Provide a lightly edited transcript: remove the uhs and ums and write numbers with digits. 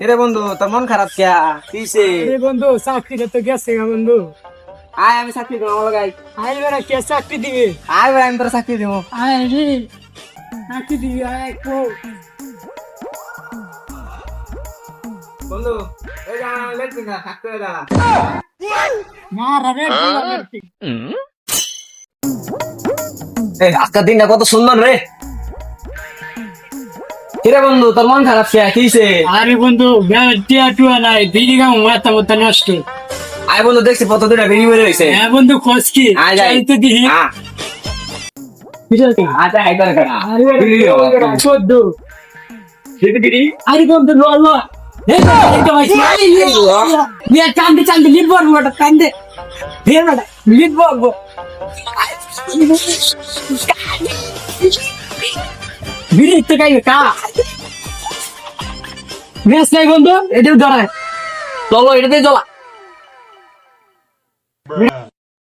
এরে বন্ধু তোর মন খারাপ কে কিসে? আরে বন্ধু চাকরিটা তো গেছে গা বন্ধু। আয় আমি চাকরি দেবো আমার গাই। আয় বেড়া কে চাকরি দিবে? আয় ভাই আমি তোর চাকরি দেবো। আয় রে চাকরি দিবি আয় কো। বন্ধু এই যা লেটবি না থাকতে যা। মারা রে গোলামের কি। এই আজকের দিনটা কত সুন্দর রে। কিরে বন্ধু তোর মন খারাপ কে কিসে? আরে বন্ধু টিয়া টুয়া নাই বিড়ি গাম মাথা মাথা নষ্ট। আয় বন্ধু দেখছি কত দিন বেরি বেরি হইছে। হ্যাঁ বন্ধু খোঁজ কি আয় যাই। তো দিহি। আচ্ছা আই করে করা। আরে চোদ্দ। বিড়ি আরে বন্ধু লো লো এই তো ভাই মিয়া কান্দে কান্দে লিড বড় বড় কান্দে ফের বড় লিড বড় বিড়ি তো কাই কা মেস নাই বন্ধু এটাও ধরে চলো এটাতে চলা।